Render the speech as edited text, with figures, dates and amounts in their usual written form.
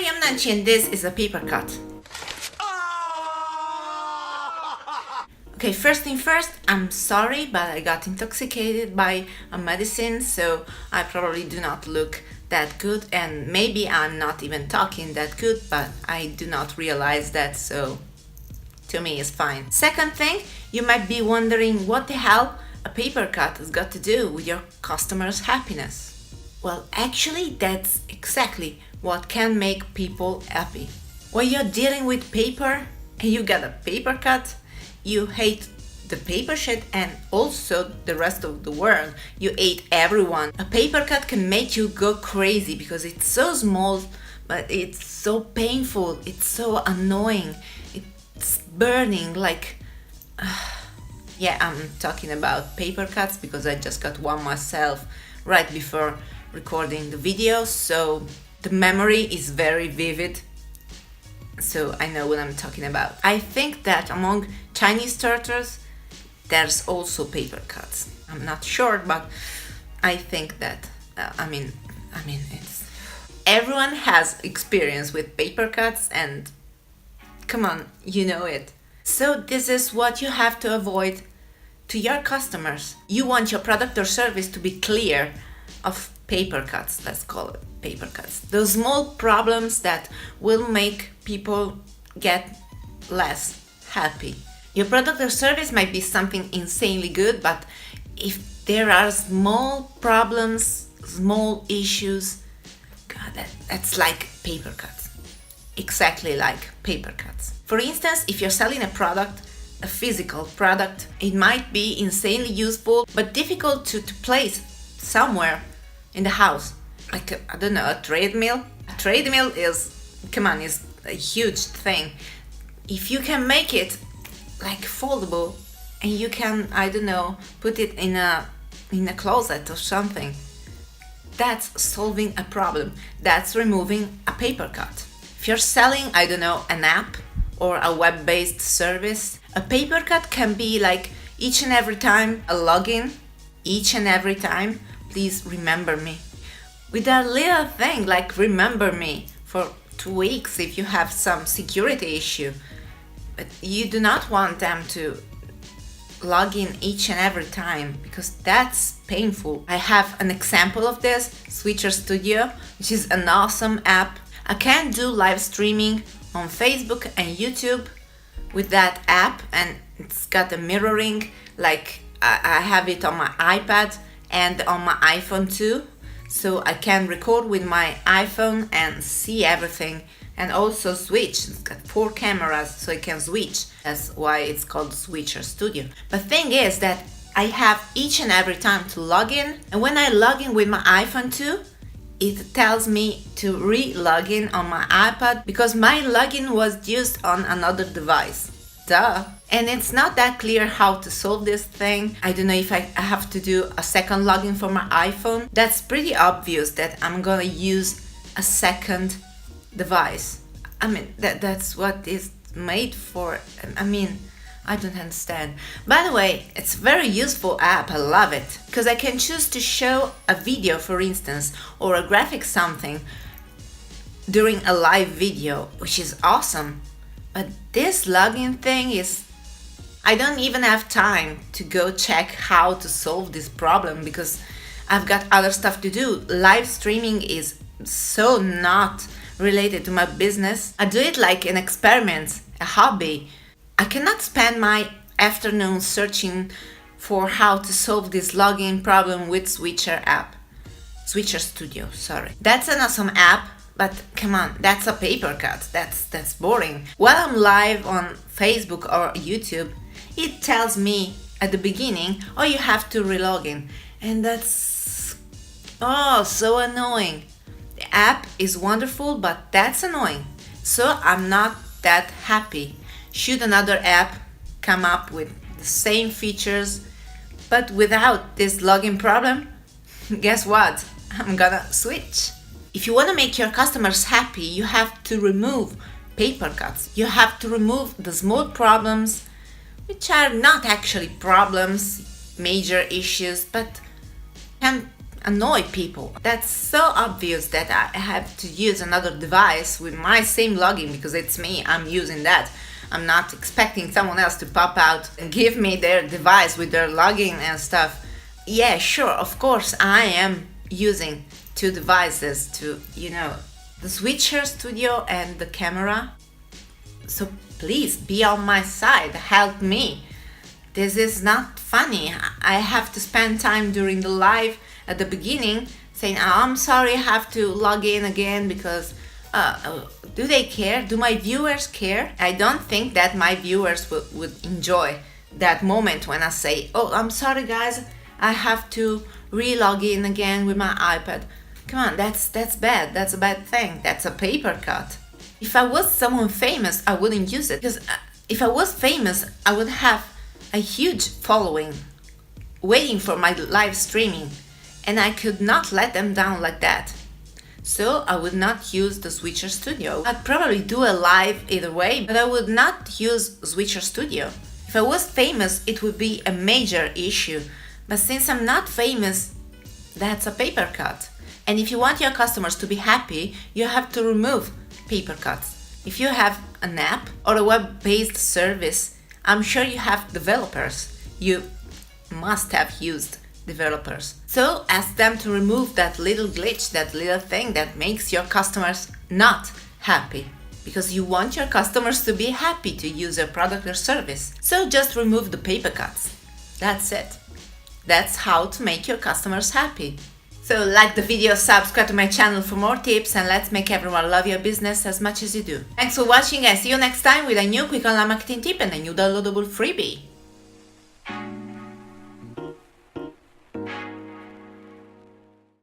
Hi, I'm Nanci and this is a paper cut. Okay, first thing first, I'm sorry, but I got intoxicated by a medicine, so I probably do not look that good, and maybe I'm not even talking that good, but I do not realize that, so to me it's fine. Second thing, you might be wondering what the hell a paper cut has got to do with your customer's happiness. Well, actually, that's exactly what can make people happy. When you're dealing with paper and you get a paper cut, you hate the paper shit and also the rest of the world. You hate everyone. A paper cut can make you go crazy because it's so small, but it's so painful. It's so annoying. It's burning like... Yeah, I'm talking about paper cuts because I just got one myself right before recording the video, so the memory is very vivid, so I know what I'm talking about. I think that among Chinese turtles there's also paper cuts. I'm not sure, but I think that I mean it's everyone has experience with paper cuts, and come on, you know it. So this is what you have to avoid to your customers. You want your product or service to be clear of paper cuts, let's call it paper cuts. Those small problems that will make people get less happy. Your product or service might be something insanely good, but if there are small problems, small issues, God, that's like paper cuts. Exactly like paper cuts. For instance, if you're selling a product, a physical product, it might be insanely useful but difficult to place somewhere in the house, like I don't know, a treadmill. A treadmill is, come on, is a huge thing. If you can make it like foldable and you can, I don't know, put it in a closet or something, that's solving a problem. That's removing a paper cut. If you're selling, I don't know, an app or a web-based service, a paper cut can be like each and every time a login, each and every time, please remember me. With that little thing like remember me for 2 weeks if you have some security issue. But you do not want them to log in each and every time because that's painful. I have an example of this, Switcher Studio, which is an awesome app. I can do live streaming on Facebook and YouTube with that app, and it's got a mirroring, like I have it on my iPad and on my iPhone too, so I can record with my iPhone and see everything, and also switch. It's got 4 cameras, so I can switch. That's why it's called Switcher Studio. But thing is that I have each and every time to log in, and when I log in with my iPhone too, it tells me to re-log in on my iPad because my login was used on another device. Duh. And it's not that clear how to solve this thing. I don't know if I have to do a second login for my iPhone. That's pretty obvious that I'm gonna use a second device. I mean, that's what it's made for. I mean, I don't understand. By the way, it's a very useful app, I love it, because I can choose to show a video, for instance, or a graphic something during a live video, which is awesome. But this login thing is... I don't even have time to go check how to solve this problem because I've got other stuff to do. Live streaming is so not related to my business. I do it like an experiment, a hobby. I cannot spend my afternoon searching for how to solve this login problem with Switcher app. Switcher Studio, sorry. That's an awesome app, but come on, that's a paper cut. That's boring. While I'm live on Facebook or YouTube, it tells me at the beginning, oh, you have to relog in. And that's, oh, so annoying. The app is wonderful, but that's annoying. So I'm not that happy. Should another app come up with the same features but without this login problem, guess what? I'm gonna switch. If you want to make your customers happy, you have to remove paper cuts. You have to remove the small problems, which are not actually problems, major issues, but can annoy people. That's so obvious that I have to use another device with my same login because it's me, I'm using that. I'm not expecting someone else to pop out and give me their device with their login and stuff. Yeah, sure, of course, I am using two devices to, the switcher studio and the camera. So please be on my side, help me. This is not funny. I have to spend time during the live at the beginning saying, oh, I'm sorry, I have to log in again because do they care? Do my viewers care? I don't think that my viewers would enjoy that moment when I say, oh, I'm sorry guys, I have to re-log in again with my iPad. Come on, that's bad. That's a bad thing. That's a paper cut. If I was someone famous, I wouldn't use it. Because if I was famous, I would have a huge following waiting for my live streaming. And I could not let them down like that. So I would not use the Switcher Studio. I'd probably do a live either way, but I would not use Switcher Studio. If I was famous, it would be a major issue. But since I'm not famous, that's a paper cut. And if you want your customers to be happy, you have to remove paper cuts. If you have an app or a web-based service, I'm sure you have developers. You must have used developers. So ask them to remove that little glitch, that little thing that makes your customers not happy. Because you want your customers to be happy to use your product or service. So just remove the paper cuts. That's it. That's how to make your customers happy. So like the video, subscribe to my channel for more tips, and let's make everyone love your business as much as you do. Thanks for watching, and see you next time with a new quick online marketing tip and a new downloadable freebie.